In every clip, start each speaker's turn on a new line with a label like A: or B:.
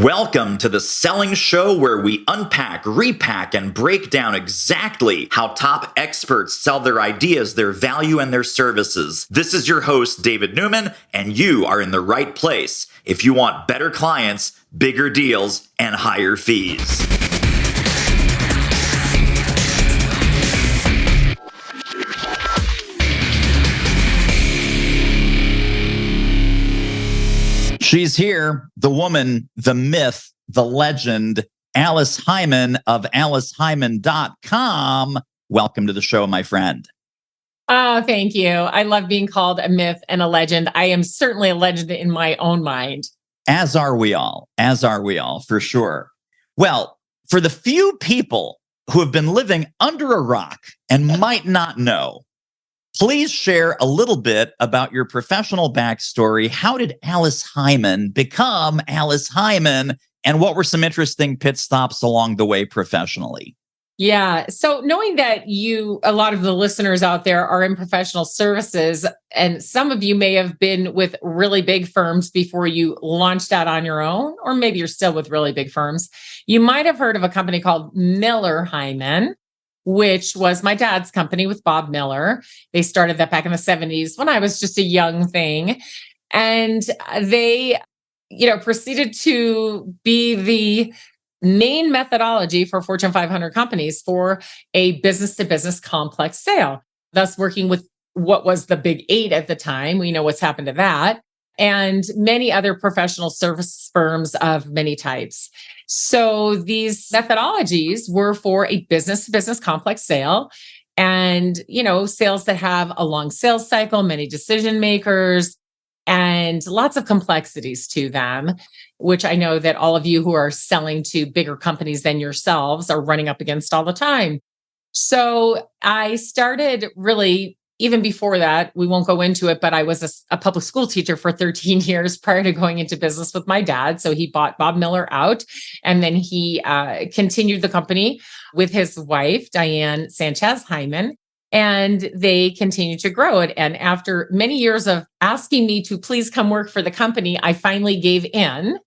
A: Welcome to the Selling Show, where we unpack, repack, and break down exactly how top experts sell their ideas, their value, and their services. This is your host, David Newman, and you are in the right place if you want better clients, bigger deals, and higher fees. She's here, the woman, the myth, the legend, Alice Heiman of AliceHeiman.com. Welcome to the show, my friend.
B: Oh, thank you. I love being called a myth and a legend. I am certainly a legend in my own mind.
A: As are we all, for sure. Well, for the few people who have been living under a rock and might not know, please share a little bit about your professional backstory. How did Alice Heiman become Alice Heiman? And what were some interesting pit stops along the way professionally?
B: Yeah. So knowing that a lot of the listeners out there are in professional services, and some of you may have been with really big firms before you launched out on your own, or maybe you're still with really big firms. You might have heard of a company called Miller Heiman, which was my dad's company with Bob Miller. They started that back in the 70s when I was just a young thing. And they, proceeded to be the main methodology for Fortune 500 companies for a business-to-business complex sale, thus working with what was the big eight at the time. We know what's happened to that. And many other professional service firms of many types. So these methodologies were for a business-to-business complex sale and, sales that have a long sales cycle, many decision makers, and lots of complexities to them, which I know that all of you who are selling to bigger companies than yourselves are running up against all the time. So I started really, even before that, we won't go into it, but I was a public school teacher for 13 years prior to going into business with my dad. So he bought Bob Miller out, and then he continued the company with his wife, Diane Sanchez Heiman, and they continued to grow it. And after many years of asking me to please come work for the company, I finally gave in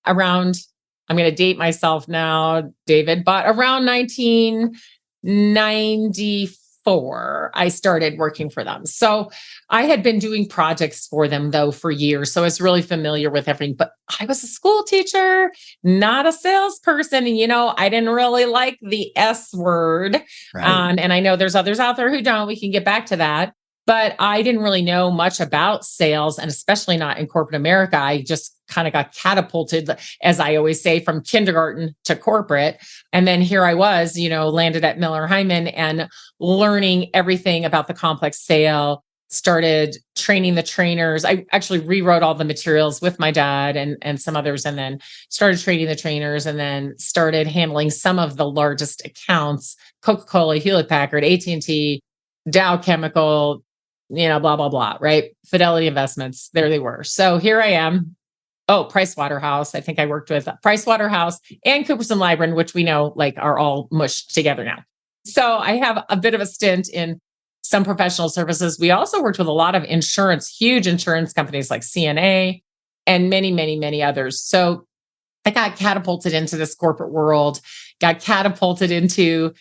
B: around, I'm going to date myself now, David, but around 1994. I started working for them. So I had been doing projects for them though for years. So I was really familiar with everything, but I was a school teacher, not a salesperson. And, I didn't really like the S word.
A: Right.
B: And I know there's others out there who don't, we can get back to that. But I didn't really know much about sales, and especially not in corporate America. I just kind of got catapulted, as I always say, from kindergarten to corporate. And then here I was, landed at Miller Heiman and learning everything about the complex sale, started training the trainers. I actually rewrote all the materials with my dad and some others, and then started training the trainers, and then started handling some of the largest accounts, Coca-Cola, Hewlett-Packard, AT&T, Dow Chemical, blah, blah, blah, right? Fidelity Investments, there they were. So here I am. Oh, Price Waterhouse. I think I worked with Price Waterhouse and Cooperson Lybrand, which we know are all mushed together now. So I have a bit of a stint in some professional services. We also worked with a lot of insurance, huge insurance companies like CNA and many, many, many others. So I got catapulted into this corporate world, got catapulted into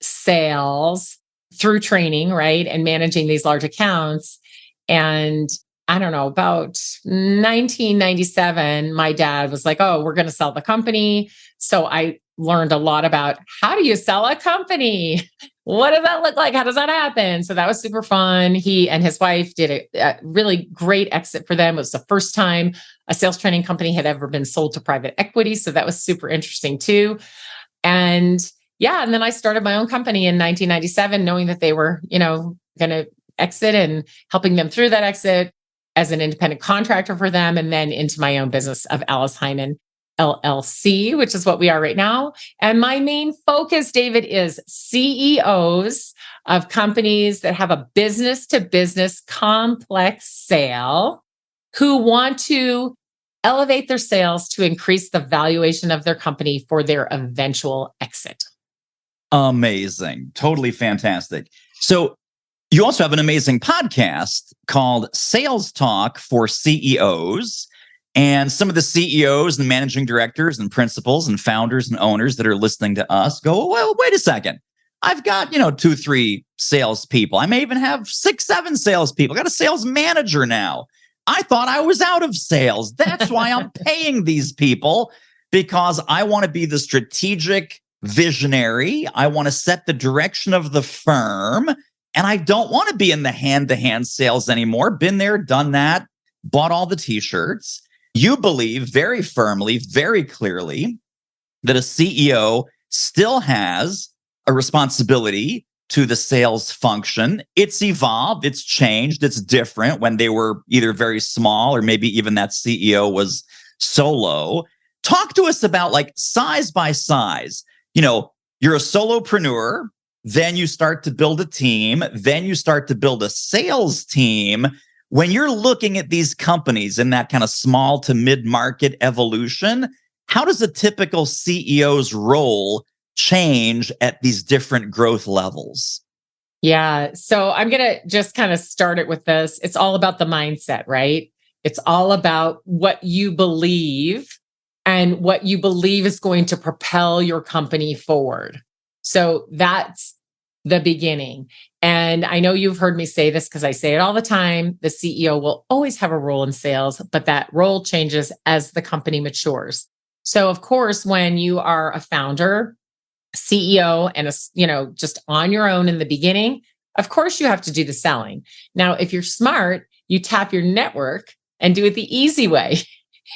B: sales through training, right? And managing these large accounts. And I don't know, about 1997, my dad was like, oh, we're going to sell the company. So I learned a lot about how do you sell a company? What does that look like? How does that happen? So that was super fun. He and his wife did a really great exit for them. It was the first time a sales training company had ever been sold to private equity. So that was super interesting too. And then I started my own company in 1997, knowing that they were, going to exit and helping them through that exit as an independent contractor for them, and then into my own business of Alice Heiman LLC, which is what we are right now. And my main focus, David, is CEOs of companies that have a business-to-business complex sale who want to elevate their sales to increase the valuation of their company for their eventual exit.
A: Amazing. Totally fantastic. So you also have an amazing podcast called Sales Talk for CEOs. And some of the CEOs and managing directors and principals and founders and owners that are listening to us go, well, wait a second. I've got, 2, 3 salespeople. I may even have 6, 7 salespeople. I got a sales manager now. I thought I was out of sales. That's why I'm paying these people, because I want to be the strategic visionary. I want to set the direction of the firm. And I don't want to be in the hand-to-hand sales anymore. Been there, done that, bought all the t-shirts. You believe very firmly, very clearly that a CEO still has a responsibility to the sales function. It's evolved, it's changed, it's different when they were either very small or maybe even that CEO was solo. Talk to us about like size by size. You're a solopreneur, then you start to build a team, then you start to build a sales team. When you're looking at these companies in that kind of small to mid-market evolution, how does a typical CEO's role change at these different growth levels?
B: Yeah. So I'm going to just kind of start it with this. It's all about the mindset, right? It's all about what you believe and what you believe is going to propel your company forward. So that's the beginning. And I know you've heard me say this because I say it all the time. The CEO will always have a role in sales, but that role changes as the company matures. So of course, when you are a founder, CEO, and just on your own in the beginning, of course you have to do the selling. Now, if you're smart, you tap your network and do it the easy way.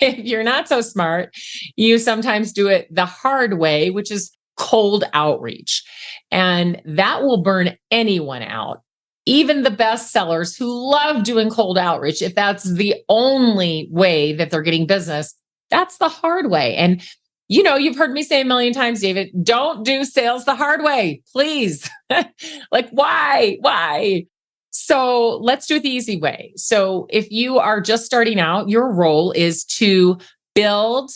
B: If you're not so smart, you sometimes do it the hard way, which is cold outreach. And that will burn anyone out. Even the best sellers who love doing cold outreach, if that's the only way that they're getting business, that's the hard way. And you've heard me say a million times, David, don't do sales the hard way, please. Like, why? So let's do it the easy way. So if you are just starting out, your role is to build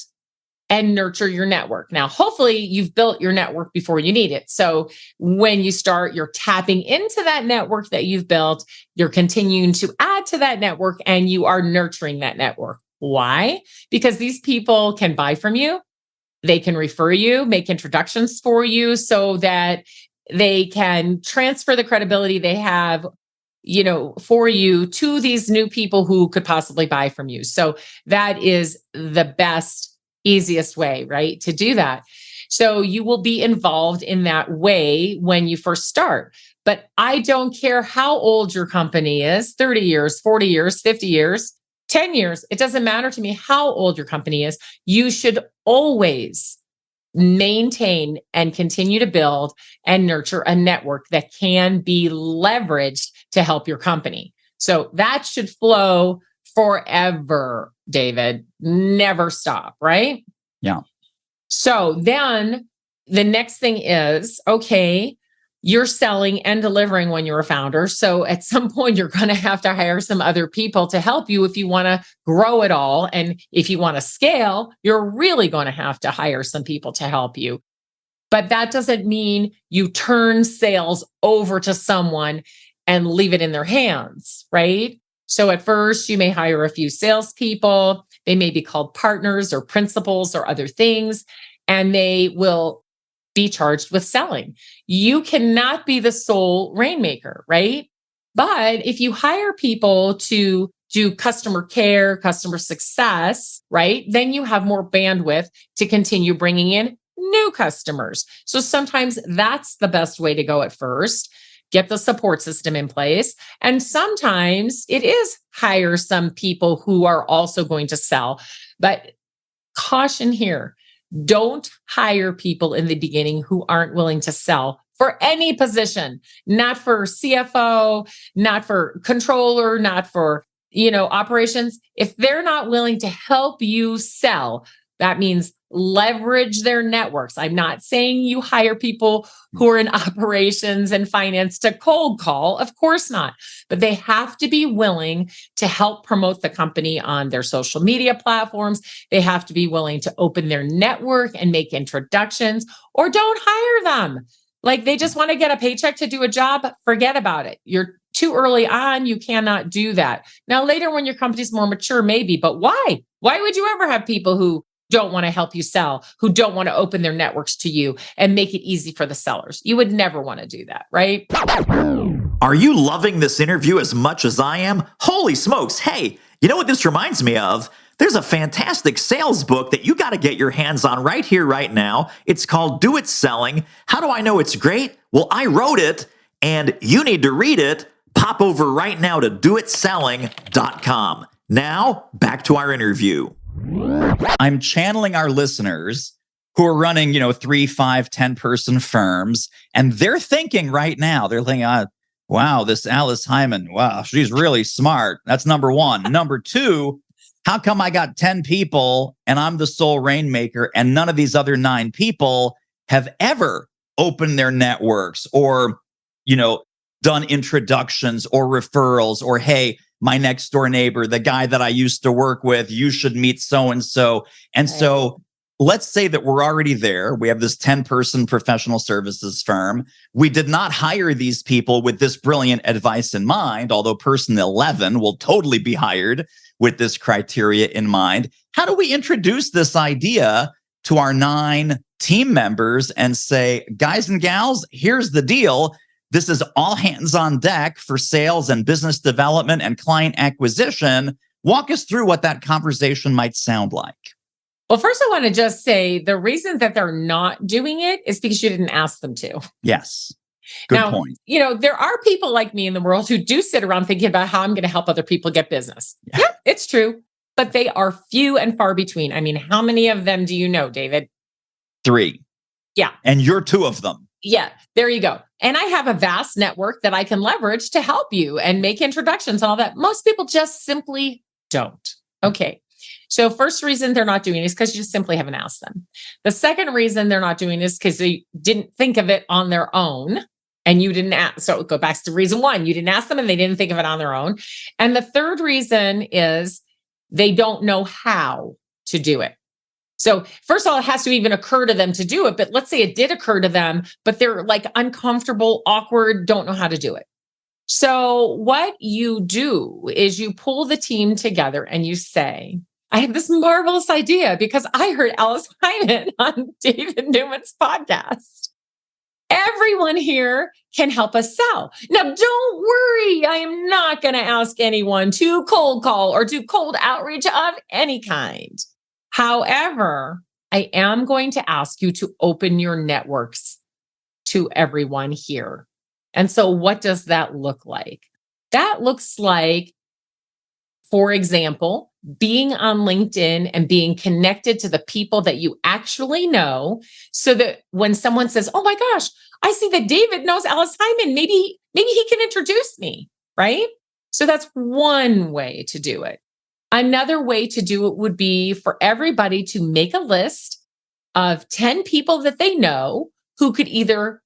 B: and nurture your network. Now, hopefully you've built your network before you need it. So when you start, you're tapping into that network that you've built, you're continuing to add to that network, and you are nurturing that network. Why? Because these people can buy from you. They can refer you, make introductions for you so that they can transfer the credibility they have, for you to these new people who could possibly buy from you. So that is the best, easiest way, right, to do that. So you will be involved in that way when you first start. But I don't care how old your company is, 30 years, 40 years, 50 years, 10 years. It doesn't matter to me how old your company is. You should always maintain and continue to build and nurture a network that can be leveraged to help your company. So that should flow forever, David. Never stop, right?
A: Yeah.
B: So then the next thing is, okay, you're selling and delivering when you're a founder. So at some point, you're going to have to hire some other people to help you if you want to grow it all. And if you want to scale, you're really going to have to hire some people to help you. But that doesn't mean you turn sales over to someone and leave it in their hands, right? So at first, you may hire a few salespeople. They may be called partners or principals or other things, and they will be charged with selling. You cannot be the sole rainmaker, right? But if you hire people to do customer care, customer success, right, then you have more bandwidth to continue bringing in new customers. So sometimes that's the best way to go at first. Get the support system in place. And sometimes it is hire some people who are also going to sell. But caution here, don't hire people in the beginning who aren't willing to sell for any position, not for CFO, not for controller, not for, operations. If they're not willing to help you sell, that means leverage their networks. I'm not saying you hire people who are in operations and finance to cold call. Of course not. But they have to be willing to help promote the company on their social media platforms. They have to be willing to open their network and make introductions, or don't hire them. Like they just want to get a paycheck to do a job. Forget about it. You're too early on. You cannot do that. Now, later when your company's more mature, maybe, but why? Why would you ever have people who don't want to help you sell, who don't want to open their networks to you and make it easy for the sellers? You would never want to do that, right?
A: Are you loving this interview as much as I am? Holy smokes. Hey, you know what this reminds me of? There's a fantastic sales book that you got to get your hands on right here, right now. It's called Do It Selling. How do I know it's great? Well, I wrote it and you need to read it. Pop over right now to doitselling.com. Now, back to our interview. I'm channeling our listeners who are running, 3, 5, 10 person firms. And they're thinking right now, they're thinking, wow, this Alice Heiman, wow, she's really smart. That's number one. Number two, how come I got 10 people and I'm the sole rainmaker and none of these other 9 people have ever opened their networks or, done introductions or referrals or, hey, my next door neighbor, the guy that I used to work with, you should meet so-and-so. And so let's say that we're already there. We have this 10-person professional services firm. We did not hire these people with this brilliant advice in mind, although person 11 will totally be hired with this criteria in mind. How do we introduce this idea to our 9 team members and say, guys and gals, here's the deal. This is all hands on deck for sales and business development and client acquisition. Walk us through what that conversation might sound like.
B: Well, first, I want to just say the reason that they're not doing it is because you didn't ask them to.
A: Yes. Good point.
B: There are people like me in the world who do sit around thinking about how I'm going to help other people get business. Yeah, it's true. But they are few and far between. I mean, how many of them do you know, David?
A: 3.
B: Yeah.
A: And you're 2 of them.
B: Yeah, there you go. And I have a vast network that I can leverage to help you and make introductions and all that. Most people just simply don't. Okay. So first reason they're not doing it is because you just simply haven't asked them. The second reason they're not doing it is because they didn't think of it on their own and you didn't ask. So go back to reason 1. You didn't ask them and they didn't think of it on their own. And the third reason is they don't know how to do it. So first of all, it has to even occur to them to do it. But let's say it did occur to them, but they're like uncomfortable, awkward, don't know how to do it. So what you do is you pull the team together and you say, I have this marvelous idea because I heard Alice Heiman on David Newman's podcast. Everyone here can help us sell. Now, don't worry. I am not going to ask anyone to cold call or do cold outreach of any kind. However, I am going to ask you to open your networks to everyone here. And so what does that look like? That looks like, for example, being on LinkedIn and being connected to the people that you actually know so that when someone says, oh my gosh, I see that David knows Alice Heiman, maybe he can introduce me, right? So that's one way to do it. Another way to do it would be for everybody to make a list of 10 people that they know who could either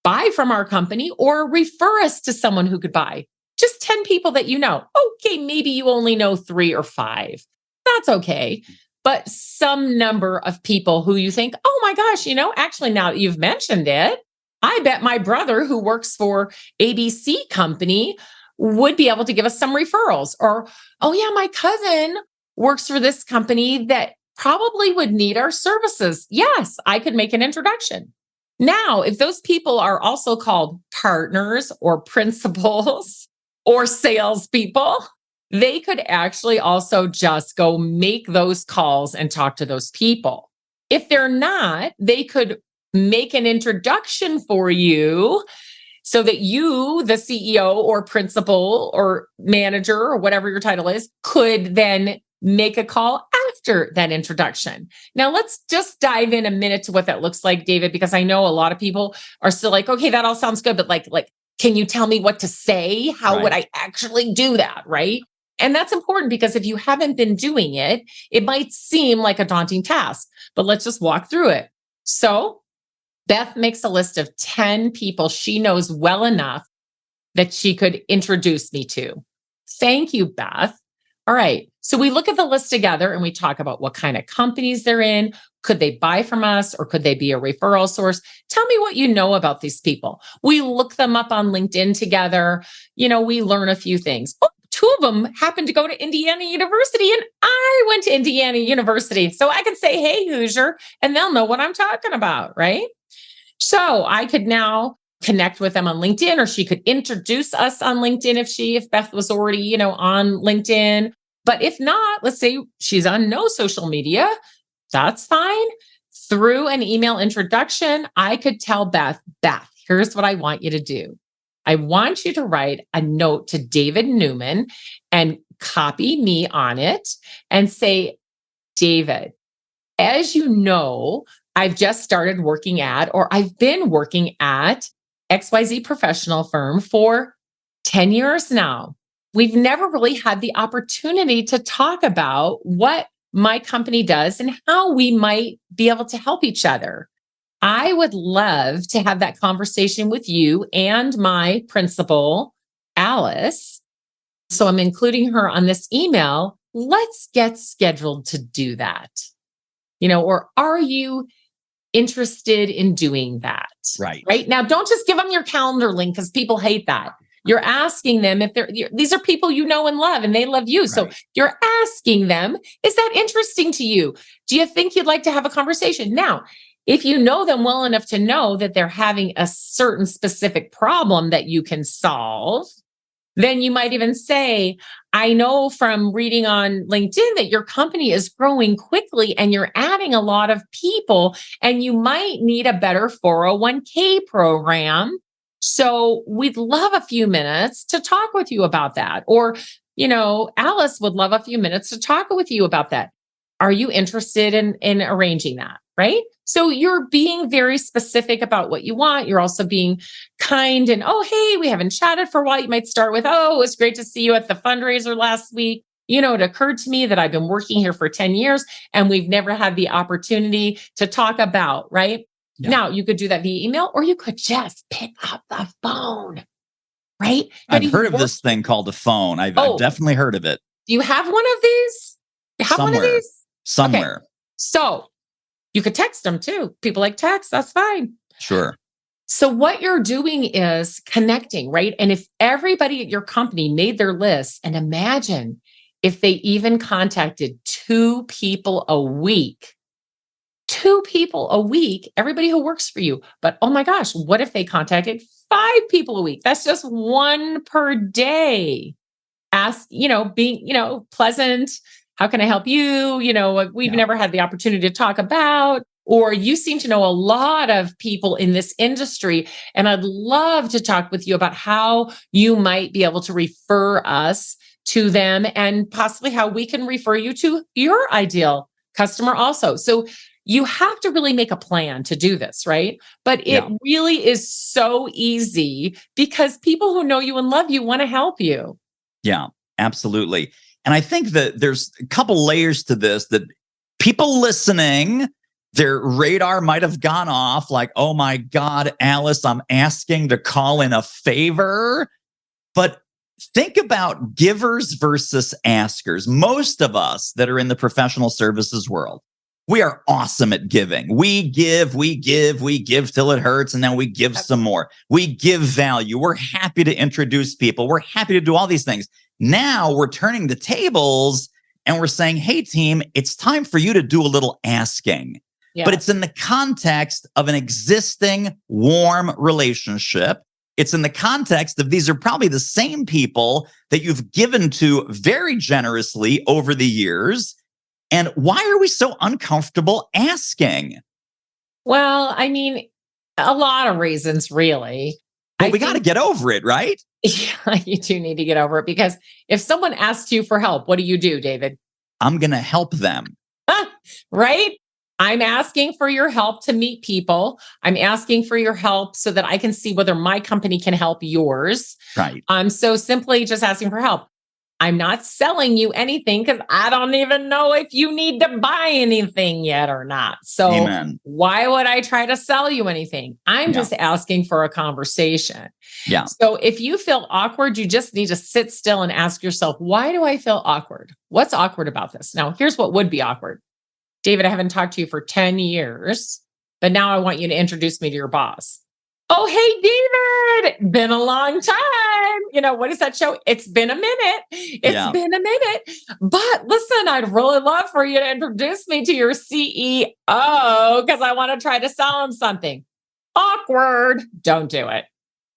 B: buy from our company or refer us to someone who could buy. Just 10 people that you know. Okay, maybe you only know 3 or 5. That's okay. But some number of people who you think, oh my gosh, actually now that you've mentioned it, I bet my brother who works for ABC company would be able to give us some referrals. Or, oh yeah, my cousin works for this company that probably would need our services. Yes, I could make an introduction. Now, if those people are also called partners or principals or salespeople, they could actually also just go make those calls and talk to those people. If they're not, they could make an introduction for you so that you, the CEO or principal or manager or whatever your title is, could then make a call after that introduction. Now, let's just dive in a minute to what that looks like, David, because I know a lot of people are still like, okay, that all sounds good, but like, can you tell me what to say? How would I actually do that, right? And that's important because if you haven't been doing it, it might seem like a daunting task, but let's just walk through it. So Beth makes a list of 10 people she knows well enough that she could introduce me to. Thank you, Beth. All right. So we look at the list together and we talk about what kind of companies they're in. Could they buy from us or could they be a referral source? Tell me what you know about these people. We look them up on LinkedIn together. We learn a few things. Oh, two of them happen to go to Indiana University, and I went to Indiana University. So I can say, hey, Hoosier, and they'll know what I'm talking about, right? So I could now connect with them on LinkedIn, or she could introduce us on LinkedIn if Beth was already, on LinkedIn. But if not, let's say she's on no social media, that's fine. Through an email introduction, I could tell Beth, here's what I want you to do. I want you to write a note to David Newman and copy me on it and say, David, as you know, I've just started working at, or I've been working at XYZ professional firm for 10 years now. We've never really had the opportunity to talk about what my company does and how we might be able to help each other. I would love to have that conversation with you and my principal, Alice. So I'm including her on this email. Let's get scheduled to do that. Or are you interested in doing that? Right. Now, don't just give them your calendar link because people hate that. You're asking them if these are people you know and love, and they love you. Right. So you're asking them, is that interesting to you? Do you think you'd like to have a conversation? Now, if you know them well enough to know that they're having a certain specific problem that you can solve, then you might even say, I know from reading on LinkedIn that your company is growing quickly and you're adding a lot of people, and you might need a better 401k program. So we'd love a few minutes to talk with you about that. Or, Alice would love a few minutes to talk with you about that. Are you interested in arranging that? Right? So you're being very specific about what you want. You're also being kind and, oh, hey, we haven't chatted for a while. You might start with, oh, it was great to see you at the fundraiser last week. It occurred to me that I've been working here for 10 years and we've never had the opportunity to talk about, right? Yeah. Now, you could do that via email, or you could just pick up the phone, right?
A: I've heard of this thing called a phone. I've definitely heard of it.
B: Do you have one of these? You have
A: Somewhere.
B: One of these?
A: Somewhere.
B: Okay. So you could text them too. People like text, that's fine.
A: Sure.
B: So what you're doing is connecting, right? And if everybody at your company made their list, and imagine if they even contacted 2 people a week, everybody who works for you. But oh my gosh, what if they contacted 5 people a week? That's just 1 per day. Ask, being, pleasant. How can I help you? We've never had the opportunity to talk about, or you seem to know a lot of people in this industry, and I'd love to talk with you about how you might be able to refer us to them, and possibly how we can refer you to your ideal customer also. So you have to really make a plan to do this, right? But it really is so easy because people who know you and love you want to help you.
A: Yeah, absolutely. And I think that there's a couple layers to this, that people listening, their radar might have gone off like, oh my God, Alice, I'm asking to call in a favor. But think about givers versus askers. Most of us that are in the professional services world, we are awesome at giving. We give till it hurts, and then we give some more. We give value. We're happy to introduce people. We're happy to do all these things. Now we're turning the tables and we're saying, hey, team, it's time for you to do a little asking. Yeah. But it's in the context of an existing warm relationship. It's in the context of these are probably the same people that you've given to very generously over the years. And why are we so uncomfortable asking?
B: Well, I mean, a lot of reasons, really.
A: But we got to get over it, right?
B: Yeah, you do need to get over it, because if someone asks you for help, what do, David?
A: I'm going to help them.
B: Right? I'm asking for your help to meet people. I'm asking for your help so that I can see whether my company can help yours.
A: Right.
B: I'm so simply just asking for help. I'm not selling you anything because I don't even know if you need to buy anything yet or not. So Amen. Why would I try to sell you anything? I'm just asking for a conversation.
A: Yeah.
B: So if you feel awkward, you just need to sit still and ask yourself, why do I feel awkward? What's awkward about this? Now, here's what would be awkward. David, I haven't talked to you for 10 years, but now I want you to introduce me to your boss. Oh, hey, David, been a long time. What is that show? It's been a minute. It's been a minute. But listen, I'd really love for you to introduce me to your CEO because I want to try to sell him something. Awkward. Don't do it.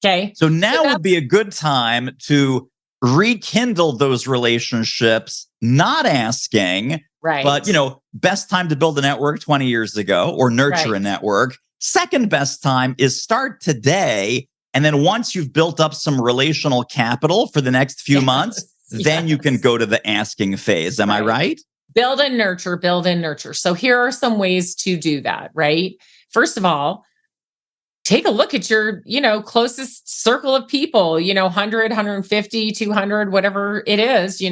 B: Okay.
A: So now would be a good time to rekindle those relationships, not asking,
B: right.
A: But, best time to build a network 20 years ago or nurture a network. Second best time is start today. And then once you've built up some relational capital for the next few months, then you can go to the asking phase. Am I right?
B: Build and nurture, build and nurture. So here are some ways to do that, right? First of all, take a look at your, closest circle of people, 100, 150, 200, whatever it is,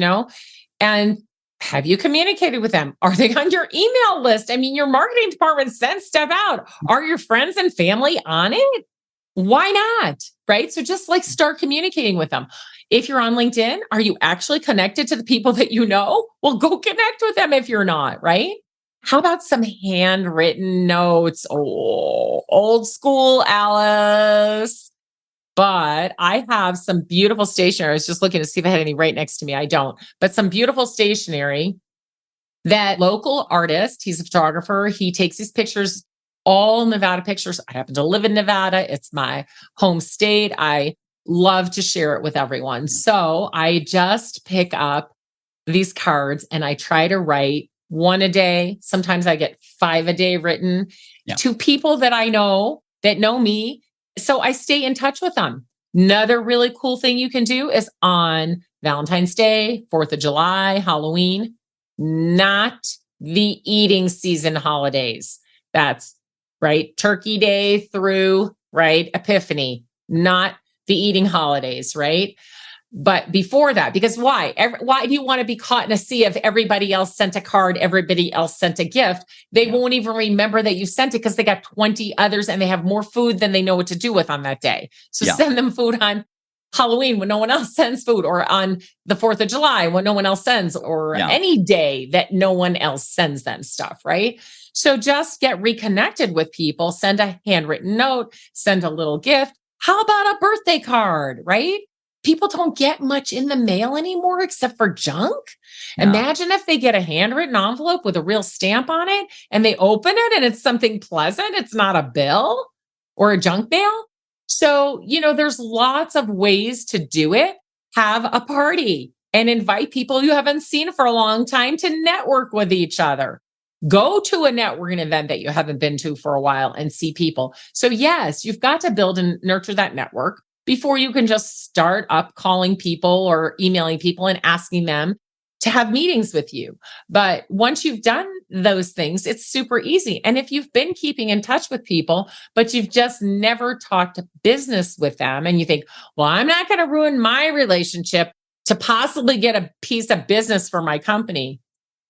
B: and have you communicated with them? Are they on your email list? I mean, your marketing department sends stuff out. Are your friends and family on it? Why not? Right? So just start communicating with them. If you're on LinkedIn, are you actually connected to the people that you know? Well, go connect with them if you're not, right? How about some handwritten notes? Oh, old school, Alice. But I have some beautiful stationery. I was just looking to see if I had any right next to me. I don't, but some beautiful stationery that local artist, he's a photographer. He takes these pictures, all Nevada pictures. I happen to live in Nevada. It's my home state. I love to share it with everyone. So I just pick up these cards and I try to write one a day. Sometimes I get 5 a day written to people that I know that know me. So I stay in touch with them. Another really cool thing you can do is on Valentine's Day, 4th of July, Halloween, not the eating season holidays. That's right. Turkey Day through, Epiphany, not the eating holidays, right? But before that, because why? Why do you want to be caught in a sea of everybody else sent a card, everybody else sent a gift? They won't even remember that you sent it because they got 20 others and they have more food than they know what to do with on that day. So send them food on Halloween when no one else sends food, or on the 4th of July when no one else sends, or any day that no one else sends them stuff, right? So just get reconnected with people, send a handwritten note, send a little gift. How about a birthday card, right? People don't get much in the mail anymore except for junk. Imagine if they get a handwritten envelope with a real stamp on it and they open it and it's something pleasant. It's not a bill or a junk mail. So, there's lots of ways to do it. Have a party and invite people you haven't seen for a long time to network with each other. Go to a networking event that you haven't been to for a while and see people. So yes, you've got to build and nurture that network before you can just start up calling people or emailing people and asking them to have meetings with you. But once you've done those things, it's super easy. And if you've been keeping in touch with people, but you've just never talked business with them and you think, well, I'm not going to ruin my relationship to possibly get a piece of business for my company.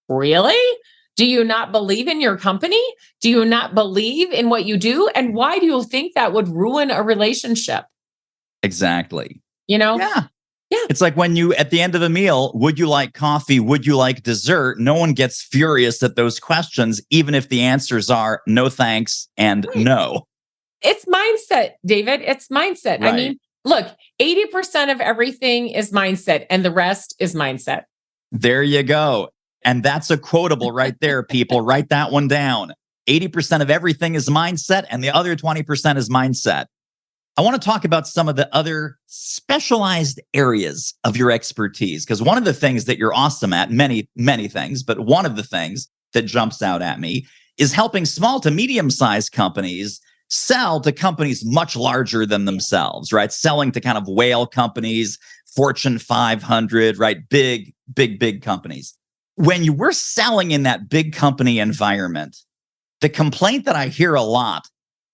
B: Really? Do you not believe in your company? Do you not believe in what you do? And why do you think that would ruin a relationship?
A: Exactly.
B: Yeah.
A: It's like when you, at the end of a meal, would you like coffee? Would you like dessert? No one gets furious at those questions, even if the answers are no thanks and no.
B: It's mindset, David. It's mindset. Right. I mean, look, 80% of everything is mindset and the rest is mindset.
A: There you go. And that's a quotable right there, people. Write that one down. 80% of everything is mindset and the other 20% is mindset. I want to talk about some of the other specialized areas of your expertise, because one of the things that you're awesome at, many, many things, but one of the things that jumps out at me is helping small to medium-sized companies sell to companies much larger than themselves, right? Selling to kind of whale companies, Fortune 500, right? Big, big, big companies. When you were selling in that big company environment, the complaint that I hear a lot,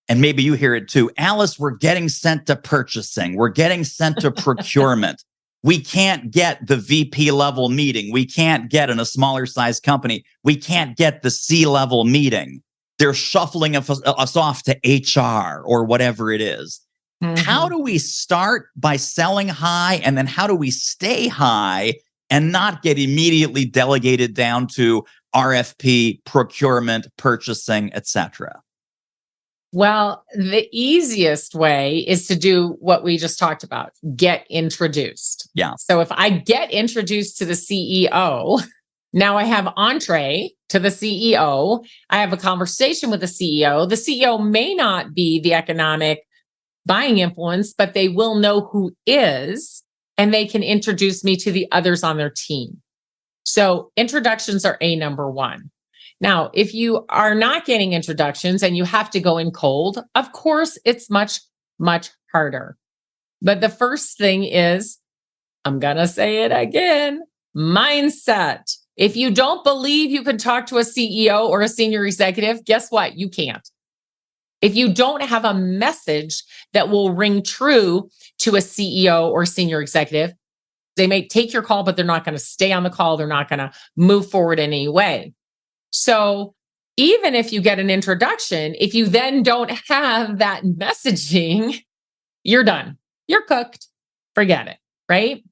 A: and maybe you hear it too, Alice, we're getting sent to purchasing. We're getting sent to procurement. We can't get the VP level meeting. We can't get in a smaller size company. We can't get the C-level meeting. They're shuffling us off to HR or whatever it is. Mm-hmm. How do we start by selling high? And then how do we stay high and not get immediately delegated down to RFP, procurement, purchasing, etc.?
B: Well, the easiest way is to do what we just talked about, get introduced.
A: Yeah.
B: So if I get introduced to the CEO, now I have entree to the CEO. I have a conversation with the CEO. The CEO may not be the economic buying influence, but they will know who is, and they can introduce me to the others on their team. So introductions are number one. Now, if you are not getting introductions and you have to go in cold, of course, it's much, much harder. But the first thing is, I'm going to say it again, mindset. If you don't believe you can talk to a CEO or a senior executive, guess what? You can't. If you don't have a message that will ring true to a CEO or senior executive, they may take your call, but they're not going to stay on the call. They're not going to move forward in any way. So even if you get an introduction, if you then don't have that messaging, you're done. You're cooked. Forget it, right?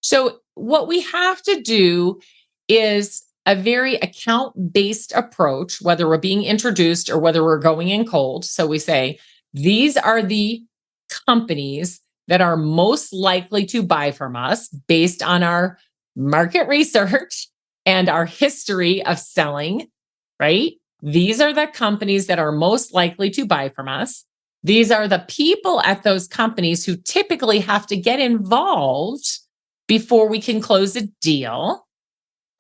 B: So what we have to do is a very account-based approach, whether we're being introduced or whether we're going in cold. So we say, these are the companies that are most likely to buy from us based on our market research and our history of selling, right? These are the companies that are most likely to buy from us. These are the people at those companies who typically have to get involved before we can close a deal.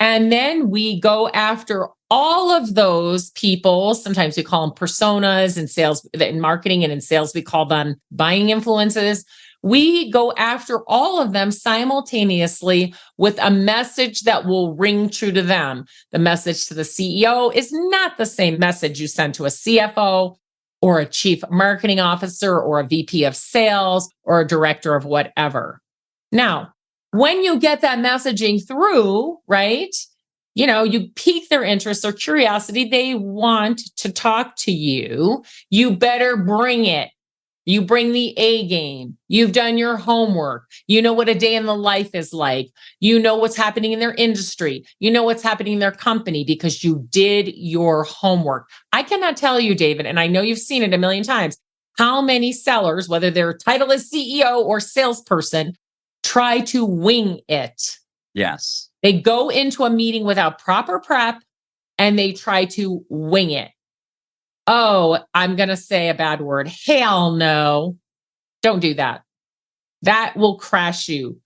B: And then we go after all of those people. Sometimes we call them personas in sales, in marketing, and in sales, we call them buying influences. We go after all of them simultaneously with a message that will ring true to them. The message to the CEO is not the same message you send to a CFO or a chief marketing officer or a VP of sales or a director of whatever. Now, when you get that messaging through, right, you pique their interest or curiosity, they want to talk to you. You better bring it. You bring the A game. You've done your homework. You know what a day in the life is like. You know what's happening in their industry. You know what's happening in their company because you did your homework. I cannot tell you, David, and I know you've seen it a million times, how many sellers, whether their title is CEO or salesperson, try to wing it.
A: Yes.
B: They go into a meeting without proper prep and they try to wing it. Oh, I'm going to say a bad word. Hell no. Don't do that. That will crash you.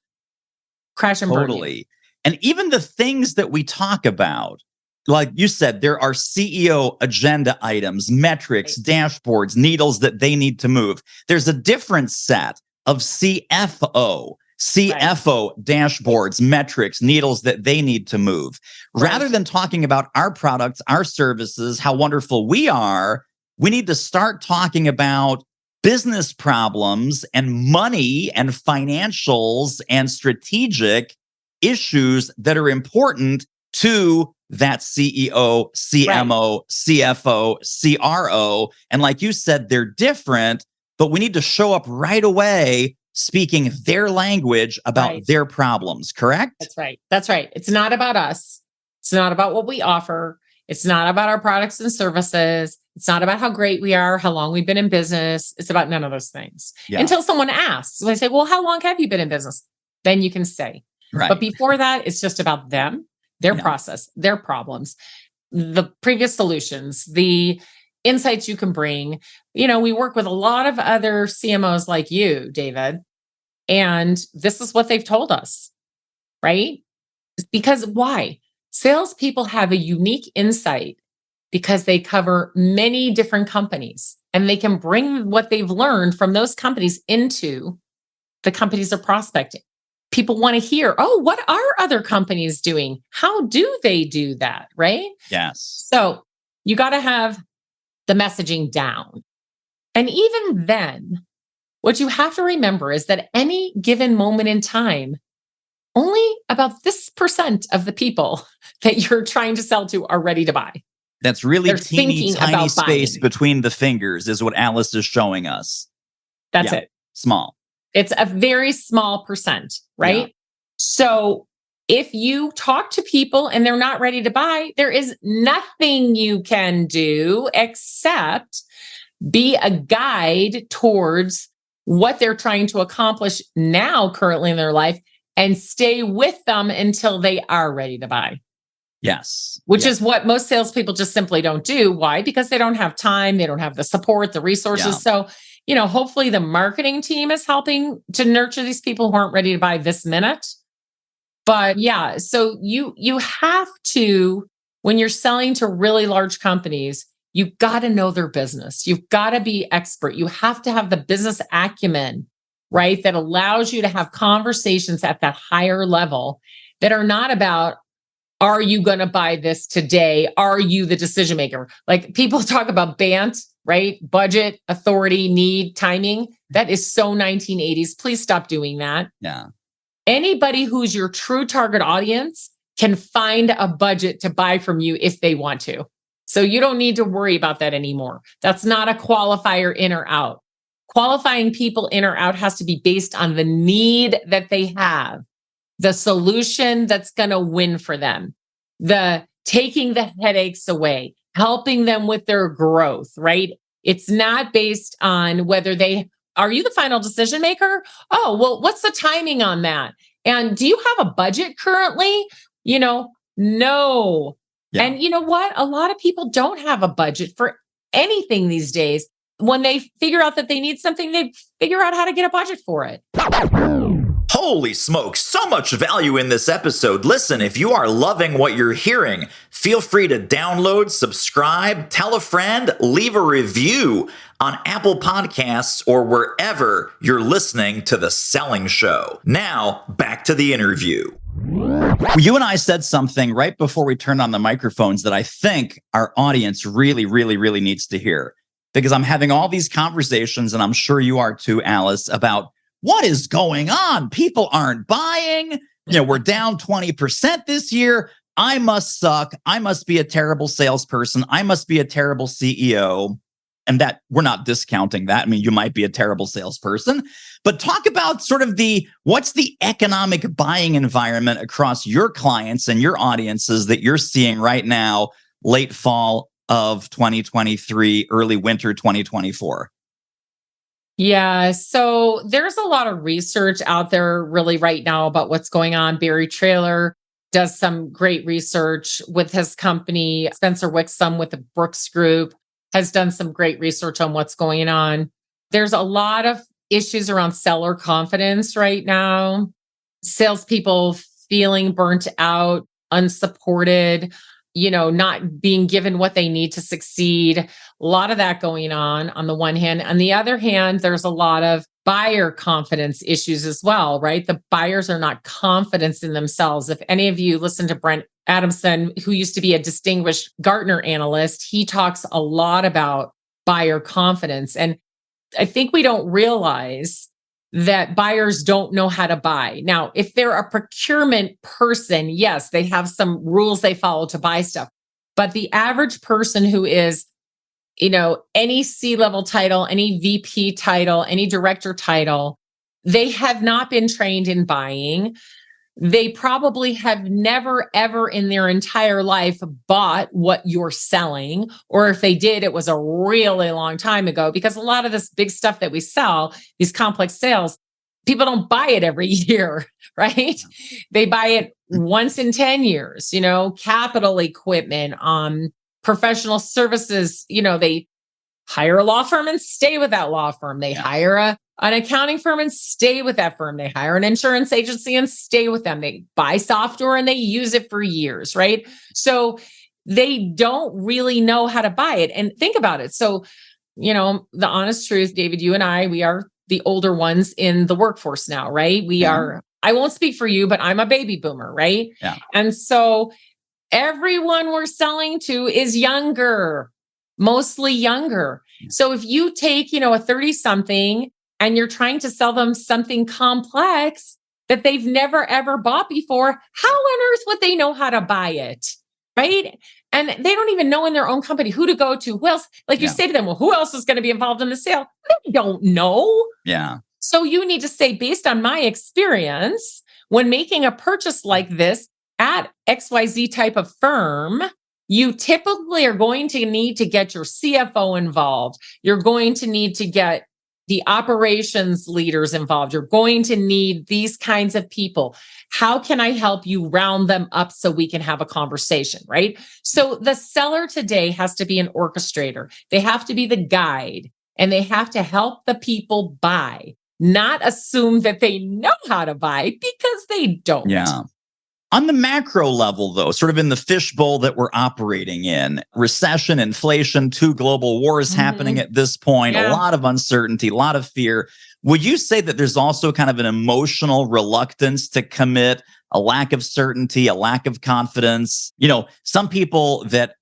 B: Crash and burn you.
A: Totally. And even the things that we talk about, like you said, there are CEO agenda items, metrics, dashboards, needles that they need to move. There's a different set of CFO dashboards, metrics, needles that they need to move. Rather than talking about our products, our services, how wonderful we are, we need to start talking about business problems and money and financials and strategic issues that are important to that CEO, CMO, CFO, CRO. And like you said, they're different, but we need to show up right away speaking their language about their problems, correct?
B: That's right. That's right. It's not about us. It's not about what we offer. It's not about our products and services. It's not about how great we are, how long we've been in business. It's about none of those things. Yeah. Until someone asks, they say, well, how long have you been in business? Then you can say. Right. But before that, it's just about them, their process, their problems, the previous solutions, the insights you can bring. We work with a lot of other CMOs like you, David, and this is what they've told us, right? Because why? Salespeople have a unique insight because they cover many different companies and they can bring what they've learned from those companies into the companies they're prospecting. People want to hear, oh, what are other companies doing? How do they do that, right?
A: Yes.
B: So you got to have the messaging down. And even then, what you have to remember is that any given moment in time, only about this % of the people that you're trying to sell to are ready to buy.
A: That's really teeny tiny space between the fingers is what Alice is showing us.
B: That's it.
A: Small.
B: It's a very small %, right? Yeah. So if you talk to people and they're not ready to buy, there is nothing you can do except be a guide towards what they're trying to accomplish now, currently in their life, and stay with them until they are ready to buy.
A: Yes.
B: Which is what most salespeople just simply don't do. Why? Because they don't have time. They don't have the support, the resources. So, hopefully the marketing team is helping to nurture these people who aren't ready to buy this minute. But yeah, so you have to, when you're selling to really large companies, you've got to know their business. You've got to be expert. You have to have the business acumen, right? That allows you to have conversations at that higher level that are not about, are you going to buy this today? Are you the decision maker? Like people talk about BANT, right? Budget, authority, need, timing. That is so 1980s. Please stop doing that.
A: Yeah.
B: Anybody who's your true target audience can find a budget to buy from you if they want to. So you don't need to worry about that anymore. That's not a qualifier in or out. Qualifying people in or out has to be based on the need that they have, the solution that's going to win for them, the taking the headaches away, helping them with their growth, right? It's not based on whether are you the final decision maker? Oh, well, what's the timing on that? And do you have a budget currently? No. Yeah. And you know what? A lot of people don't have a budget for anything these days. When they figure out that they need something, they figure out how to get a budget for it.
A: Holy smokes, so much value in this episode. Listen, if you are loving what you're hearing, feel free to download, subscribe, tell a friend, leave a review on Apple Podcasts or wherever you're listening to The Selling Show. Now, back to the interview. You and I said something right before we turned on the microphones that I think our audience really, really, really needs to hear. Because I'm having all these conversations, and I'm sure you are too, Alice, about what is going on? People aren't buying. We're down 20% this year. I must suck. I must be a terrible salesperson. I must be a terrible CEO. And that we're not discounting that. I mean, you might be a terrible salesperson, but talk about sort of what's the economic buying environment across your clients and your audiences that you're seeing right now, late fall of 2023, early winter 2024.
B: Yeah. So there's a lot of research out there really right now about what's going on. Barry Trailer does some great research with his company. Spencer Wixom with the Brooks Group has done some great research on what's going on. There's a lot of issues around seller confidence right now. Salespeople feeling burnt out, unsupported, not being given what they need to succeed. A lot of that going on the one hand. On the other hand, there's a lot of buyer confidence issues as well, right? The buyers are not confident in themselves. If any of you listen to Brent Adamson, who used to be a distinguished Gartner analyst, he talks a lot about buyer confidence. And I think we don't realize that buyers don't know how to buy. Now, if they're a procurement person, yes, they have some rules they follow to buy stuff. But the average person who is, any C-level title, any VP title, any director title, they have not been trained in buying. They probably have never, ever in their entire life bought what you're selling. Or if they did, it was a really long time ago, because a lot of this big stuff that we sell, these complex sales, people don't buy it every year, right? They buy it once in 10 years, capital equipment, professional services, they hire a law firm and stay with that law firm. They hire an accounting firm and stay with that firm. They hire an insurance agency and stay with them. They buy software and they use it for years, right? So they don't really know how to buy it. And think about it. So, the honest truth, David, you and I, we are the older ones in the workforce now, right? We are, I won't speak for you, but I'm a baby boomer, right?
A: Yeah.
B: And so everyone we're selling to is younger, mostly younger. So if you take, a 30-something and you're trying to sell them something complex that they've never, ever bought before, how on earth would they know how to buy it? Right? And they don't even know in their own company who to go to. Who else? Like you say to them, well, who else is going to be involved in the sale? They don't know.
A: Yeah.
B: So you need to say, based on my experience, when making a purchase like this at XYZ type of firm, you typically are going to need to get your CFO involved. You're going to need to get the operations leaders involved. You're going to need these kinds of people. How can I help you round them up so we can have a conversation, right? So the seller today has to be an orchestrator. They have to be the guide, and they have to help the people buy, not assume that they know how to buy, because they don't.
A: Yeah. On the macro level, though, sort of in the fishbowl that we're operating in, recession, inflation, 2 global wars happening at this point, a lot of uncertainty, a lot of fear. Would you say that there's also kind of an emotional reluctance to commit, a lack of certainty, a lack of confidence? You know, some people that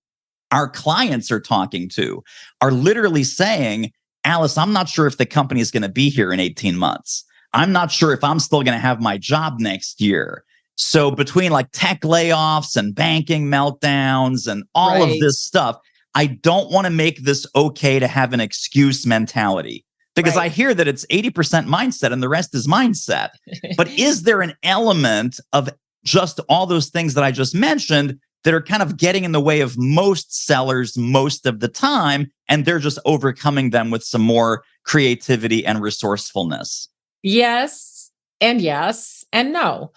A: our clients are talking to are literally saying, Alice, I'm not sure if the company is going to be here in 18 months. I'm not sure if I'm still going to have my job next year. So between like tech layoffs and banking meltdowns and all of this stuff, I don't want to make this okay to have an excuse mentality, because I hear that it's 80% mindset and the rest is mindset. But is there an element of just all those things that I just mentioned that are kind of getting in the way of most sellers most of the time, and they're just overcoming them with some more creativity and resourcefulness?
B: Yes. And yes, and no.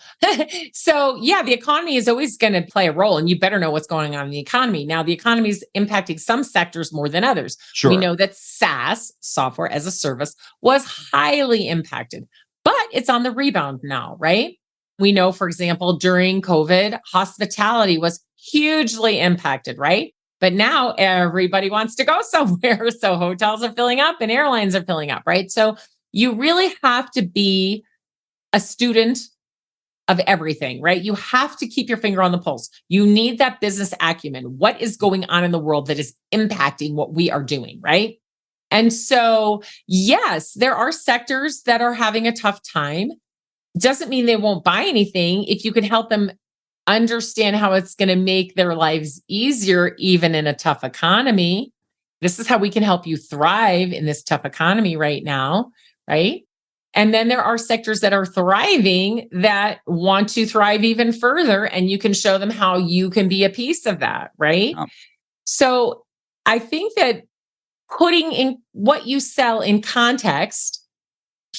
B: So yeah, the economy is always going to play a role, and you better know what's going on in the economy. Now, the economy is impacting some sectors more than others.
A: Sure.
B: We know that SaaS, software as a service, was highly impacted, but it's on the rebound now, right? We know, for example, during COVID, hospitality was hugely impacted, right? But now everybody wants to go somewhere. So hotels are filling up and airlines are filling up, right? So you really have to be a student of everything, right? You have to keep your finger on the pulse. You need that business acumen. What is going on in the world that is impacting what we are doing, right? And so, yes, there are sectors that are having a tough time. Doesn't mean they won't buy anything if you can help them understand how it's going to make their lives easier, even in a tough economy. This is how we can help you thrive in this tough economy right now, right? And then there are sectors that are thriving that want to thrive even further, and you can show them how you can be a piece of that, right? So I think that putting in what you sell in context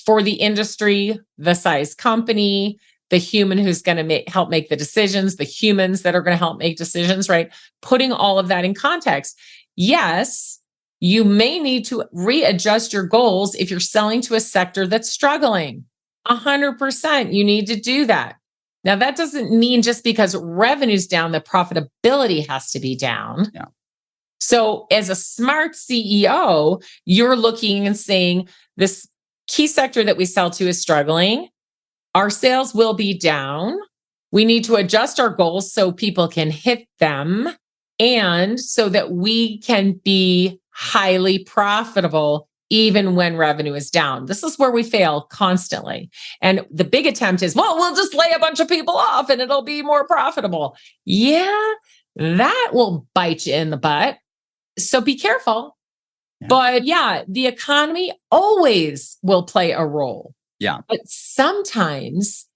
B: for the industry, the size company, the human who's going to help make the decisions, the humans that are going to help make decisions, right? Putting all of that in context. Yes, you may need to readjust your goals if you're selling to a sector that's struggling. 100%, you need to do that. Now, that doesn't mean just because revenue's down, the profitability has to be down.
A: Yeah.
B: So as a smart CEO, you're looking and saying, this key sector that we sell to is struggling. Our sales will be down. We need to adjust our goals so people can hit them, and so that we can be highly profitable even when revenue is down. This is where we fail constantly. And the big attempt is, well, we'll just lay a bunch of people off and it'll be more profitable. Yeah, that will bite you in the butt. So be careful. Yeah. But yeah, the economy always will play a role.
A: Yeah.
B: But sometimes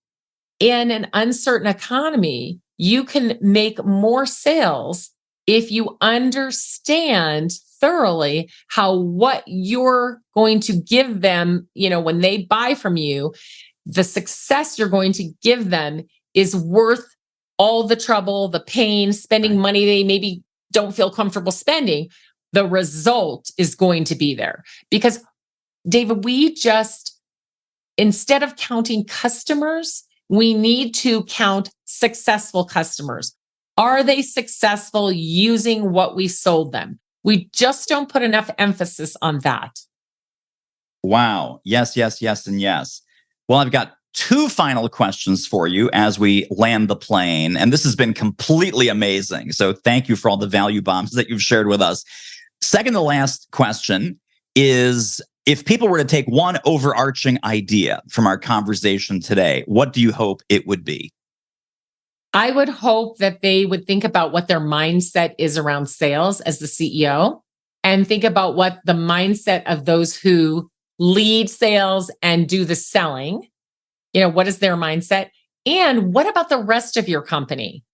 B: in an uncertain economy, you can make more sales if you understand thoroughly how what you're going to give them, when they buy from you, the success you're going to give them is worth all the trouble, the pain, spending money they maybe don't feel comfortable spending. The result is going to be there. Because, David, instead of counting customers, we need to count successful customers. Are they successful using what we sold them? We just don't put enough emphasis on that.
A: Wow. Yes, yes, yes, and yes. Well, I've got 2 final questions for you as we land the plane. And this has been completely amazing. So thank you for all the value bombs that you've shared with us. Second to last question is, if people were to take one overarching idea from our conversation today, what do you hope it would be?
B: I would hope that they would think about what their mindset is around sales as the CEO, and think about what the mindset of those who lead sales and do the selling, what is their mindset? And what about the rest of your company?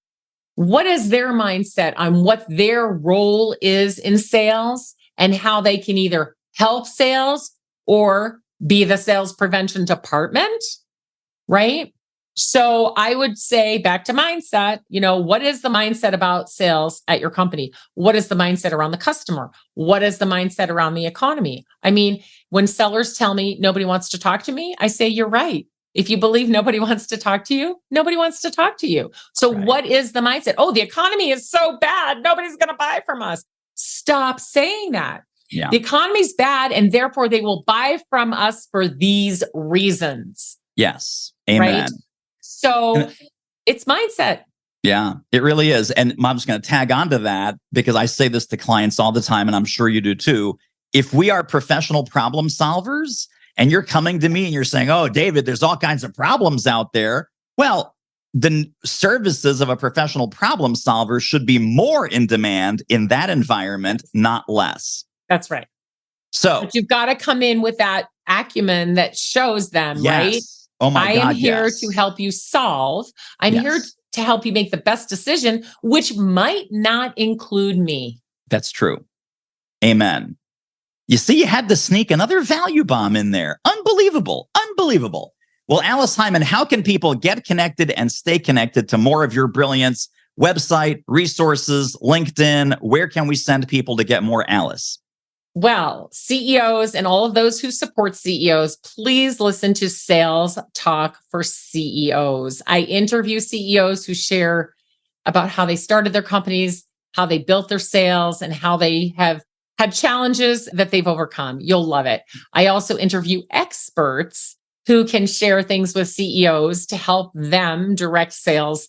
B: What is their mindset on what their role is in sales and how they can either help sales or be the sales prevention department, right? So I would say back to mindset, what is the mindset about sales at your company? What is the mindset around the customer? What is the mindset around the economy? I mean, when sellers tell me nobody wants to talk to me, I say, you're right. If you believe nobody wants to talk to you, nobody wants to talk to you. So what is the mindset? Oh, the economy is so bad. Nobody's going to buy from us. Stop saying that.
A: Yeah.
B: The economy's bad, and therefore they will buy from us for these reasons.
A: Yes. Amen.
B: Right? So it's mindset.
A: Yeah, it really is. And I'm just going to tag on to that because I say this to clients all the time, and I'm sure you do too. If we are professional problem solvers and you're coming to me and you're saying, oh, David, there's all kinds of problems out there. Well, the services of a professional problem solver should be more in demand in that environment, not less.
B: That's right.
A: So
B: but you've got to come in with that acumen that shows them, right?
A: Oh my God,
B: I am here to help you solve. I'm here to help you make the best decision, which might not include me.
A: That's true. Amen. You see, you had to sneak another value bomb in there. Unbelievable. Unbelievable. Well, Alice Heiman, how can people get connected and stay connected to more of your brilliance? Website, resources, LinkedIn. Where can we send people to get more Alice?
B: Well, CEOs and all of those who support CEOs, please listen to Sales Talk for CEOs. I interview CEOs who share about how they started their companies, how they built their sales, and how they have had challenges that they've overcome. You'll love it. I also interview experts who can share things with CEOs to help them direct sales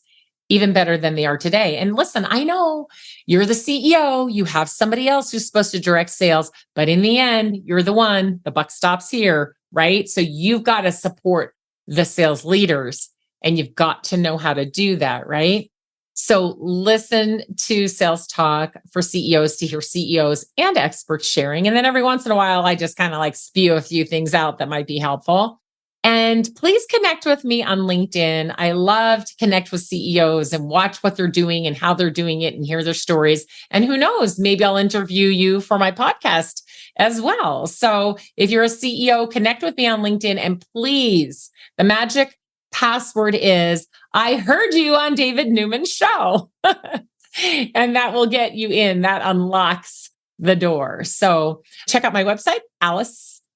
B: even better than they are today. And listen, I know you're the CEO, you have somebody else who's supposed to direct sales, but in the end, you're the one, the buck stops here, right? So you've got to support the sales leaders and you've got to know how to do that, right? So listen to Sales Talk for CEOs to hear CEOs and experts sharing. And then every once in a while, I just kind of like spew a few things out that might be helpful. And please connect with me on LinkedIn. I love to connect with CEOs and watch what they're doing and how they're doing it and hear their stories. And who knows, maybe I'll interview you for my podcast as well. So if you're a CEO, connect with me on LinkedIn. And please, the magic password is, I heard you on David Newman's show. And that will get you in. That unlocks the door. So check out my website,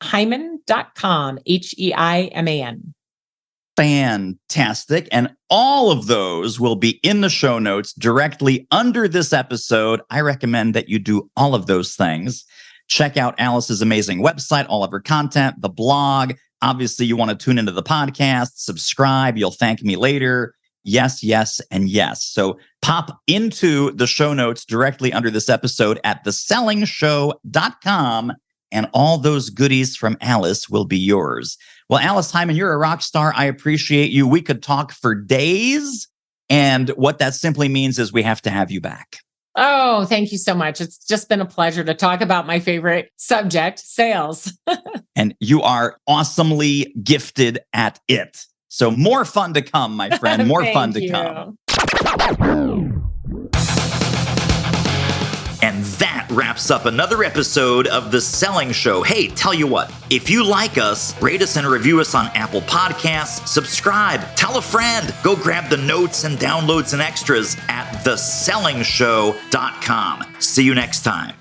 B: Heiman.com, Heiman.
A: Fantastic. And all of those will be in the show notes directly under this episode. I recommend that you do all of those things. Check out Alice's amazing website, all of her content, the blog. Obviously, you want to tune into the podcast, subscribe. You'll thank me later. Yes, yes, and yes. So pop into the show notes directly under this episode at thesellingshow.com. And all those goodies from Alice will be yours. Well, Alice Heiman, you're a rock star. I appreciate you. We could talk for days. And what that simply means is we have to have you back.
B: Oh, thank you so much. It's just been a pleasure to talk about my favorite subject, sales.
A: And you are awesomely gifted at it. So more fun to come, my friend. More fun to come. And that wraps up another episode of The Selling Show. Hey, tell you what, if you like us, rate us and review us on Apple Podcasts, subscribe, tell a friend, go grab the notes and downloads and extras at thesellingshow.com. See you next time.